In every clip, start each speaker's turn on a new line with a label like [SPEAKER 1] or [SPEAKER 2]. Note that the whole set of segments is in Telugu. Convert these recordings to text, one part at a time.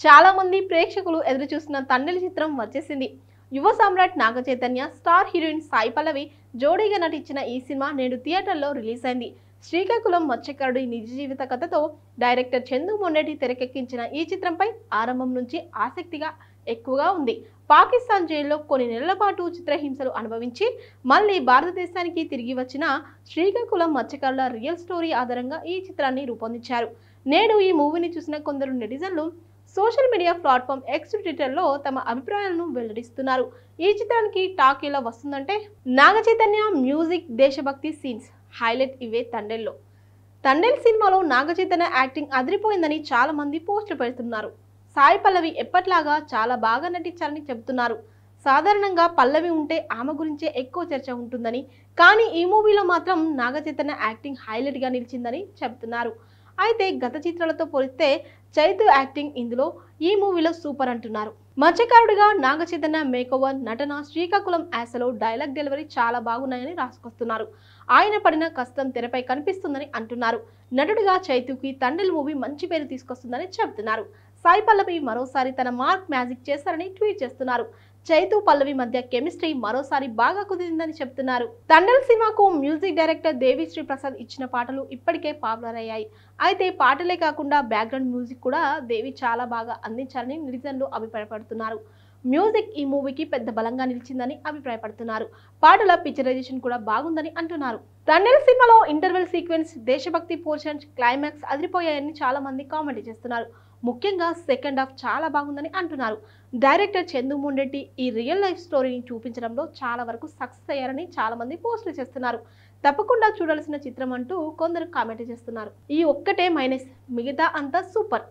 [SPEAKER 1] చాలా మంది ప్రేక్షకులు ఎదురు చూస్తున్న తండ్రి చిత్రం వచ్చేసింది. యువ సామ్రాట్ నాగ చైతన్య, స్టార్ హీరోయిన్ సాయి పల్లవి జోడీగా నటించిన ఈ సినిమా నేడు థియేటర్లో రిలీజ్ అయింది. శ్రీకాకుళం మత్స్యకారుడి నిజ జీవిత కథతో డైరెక్టర్ చందు మొండేటి తెరకెక్కించిన ఈ చిత్రంపై ఆరంభం నుంచి ఆసక్తిగా ఎక్కువగా ఉంది. పాకిస్తాన్ జైల్లో కొన్ని నెలల పాటు చిత్రహింసలు అనుభవించి మళ్ళీ భారతదేశానికి తిరిగి వచ్చిన శ్రీకాకుళం మత్స్యకారుల రియల్ స్టోరీ ఆధారంగా ఈ చిత్రాన్ని రూపొందించారు. నేడు ఈ మూవీని చూసిన కొందరు నెటిజన్లు సోషల్ మీడియా ప్లాట్ఫామ్ ఎక్స్ ట్విట్టర్లో తమ అభిప్రాయాలను వెల్లడిస్తున్నారు. ఈ చిత్రానికి టాక్ ఎలా వస్తుందంటే, నాగ చైతన్య మ్యూజిక్, దేశభక్తి సీన్స్ హైలైట్ ఇవే తండేల్లో. తండేల్ సినిమాలో నాగ చైతన్య యాక్టింగ్ అదిరిపోయిందని చాలా మంది పోస్టులు పెడుతున్నారు. సాయి పల్లవి ఎప్పట్లాగా చాలా బాగా నటించారని చెబుతున్నారు. సాధారణంగా పల్లవి ఉంటే ఆమె గురించే ఎక్కువ చర్చ ఉంటుందని, కానీ ఈ మూవీలో మాత్రం నాగ చైతన్య యాక్టింగ్ హైలైట్ గా నిలిచిందని చెబుతున్నారు. అయితే గత చిత్రాలతో పోలిస్తే చైతు యాక్టింగ్ ఇందులో ఈ మూవీలో సూపర్ అంటున్నారు. మత్స్యకారుడిగా నాగ చైతన్య మేకోవర్, నటన, శ్రీకాకుళం యాసలో డైలాగ్ డెలివరీ చాలా బాగున్నాయని రాసుకొస్తున్నారు. ఆయన పడిన కష్టం తెరపై కనిపిస్తుందని అంటున్నారు. నటుడిగా చైతుకి తండ్రి మూవీ మంచి పేరు తీసుకొస్తుందని చెబుతున్నారు. సాయి పల్లవి మరోసారి తన మార్క్ మ్యాజిక్ చేస్తారని ట్వీట్ చేస్తున్నారు. చైతు పల్లవి మధ్య కెమిస్ట్రీ మరోసారి బాగా కుదిరిందని చెప్తున్నారు. తండల్ సినిమాకు మ్యూజిక్ డైరెక్టర్ దేవిశ్రీ ప్రసాద్ ఇచ్చిన పాటలు ఇప్పటికే పాపులర్ అయ్యాయి. అయితే పాటలే కాకుండా బ్యాక్గ్రౌండ్ మ్యూజిక్ కూడా దేవి చాలా బాగా అందించారని నెటిజన్లు అభిప్రాయపడుతున్నారు. మ్యూజిక్ ఈ మూవీకి పెద్ద బలంగా నిలిచిందని అభిప్రాయపడుతున్నారు. పాటల పిక్చరైజేషన్ కూడా బాగుందని అంటున్నారు. తండల్ సినిమాలో ఇంటర్వెల్ సీక్వెన్స్, దేశభక్తి పోర్షన్, క్లైమాక్స్ అదిరిపోయాయని చాలా మంది కామెంట్ చేస్తున్నారు. ముఖ్యంగా సెకండ్ హాఫ్ చాలా బాగుందని అంటున్నారు. డైరెక్టర్ చందు మొండెట్టి ఈ రియల్ లైఫ్ స్టోరీని చూపించడంలో చాలా వరకు సక్సెస్ అయ్యారని చాలా మంది పోస్టులు చేస్తున్నారు. తప్పకుండా చూడాల్సిన చిత్రం అంటూ కొందరు కామెంట్ చేస్తున్నారు. ఈ ఒక్కటే మైనస్, మిగతా అంతా సూపర్.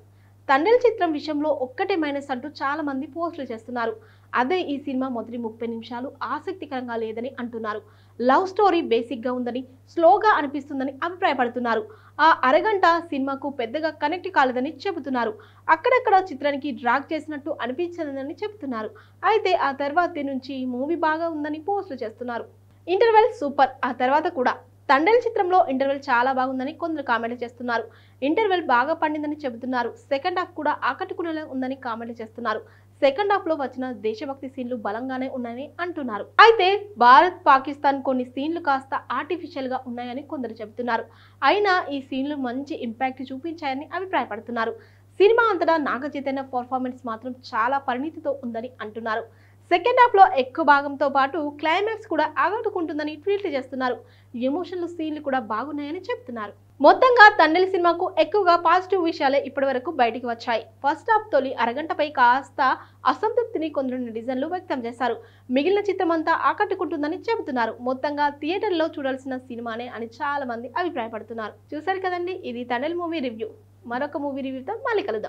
[SPEAKER 1] తండ్రి చిత్రం విషయంలో ఒక్కటే మైనస్ అంటూ చాలా మంది పోస్టులు చేస్తున్నారు. అదే ఈ సినిమా మొదటి 30 నిమిషాలు ఆసక్తికరంగా లేదని అంటున్నారు. లవ్ స్టోరీ బేసిక్ గా ఉందని, స్లోగా అనిపిస్తుందని అభిప్రాయపడుతున్నారు. ఆ అరగంట సినిమాకు పెద్దగా కనెక్ట్ కాలేదని చెబుతున్నారు. అక్కడక్కడ చిత్రానికి డ్రాగ్ చేసినట్టు అనిపించలేదని చెబుతున్నారు. అయితే ఆ తర్వాత నుంచి మూవీ బాగా ఉందని పోస్టులు చేస్తున్నారు. Interval super. ఆ తర్వాత కూడా తండ్రి చిత్రంలో ఇంటర్వెల్ చాలా బాగుందని కొందరు కామెంట్ చేస్తున్నారు. ఇంటర్వెల్ బాగా పండిందని చెబుతున్నారు. సెకండ్ హాఫ్ కూడా ఆకట్టుకునేలా ఉందని కామెంట్ చేస్తున్నారు. సెకండ్ హాఫ్ లో వచ్చిన దేశభక్తి సీన్లు బలంగానే ఉన్నాయని అంటున్నారు. అయితే భారత్, పాకిస్తాన్ కొన్ని సీన్లు కాస్త ఆర్టిఫిషియల్ గా ఉన్నాయని కొందరు చెబుతున్నారు. అయినా ఈ సీన్లు మంచి ఇంపాక్ట్ చూపించాయని అభిప్రాయపడుతున్నారు. సినిమా అంతటా నాగ చైతన్య పర్ఫార్మెన్స్ మాత్రం చాలా పరిణితితో ఉందని అంటున్నారు. సెకండ్ హాఫ్ లో ఎక్కువ భాగంతో పాటు క్లైమాక్స్ కూడా ఆకట్టుకుంటుందని ట్వీట్లు చేస్తున్నారు. ఎమోషనల్ సీన్లు కూడా బాగున్నాయని చెప్తున్నారు. మొత్తంగా తండ్రి సినిమాకు ఎక్కువగా పాజిటివ్ విషయాలే ఇప్పటివరకు బయటికి వచ్చాయి. ఫస్ట్ హాఫ్ తొలి అరగంటపై కాస్త అసంతృప్తిని కొందరు నెటిజన్లు వ్యక్తం చేశారు. మిగిలిన చిత్రం అంతా ఆకట్టుకుంటుందని చెబుతున్నారు. మొత్తంగా థియేటర్లో చూడాల్సిన సినిమానే అని చాలా మంది అభిప్రాయపడుతున్నారు. చూశారు కదండి, ఇది తండ్రి మూవీ రివ్యూ. మరొక మూవీ రివ్యూతో మళ్ళీ కలుద్దాం.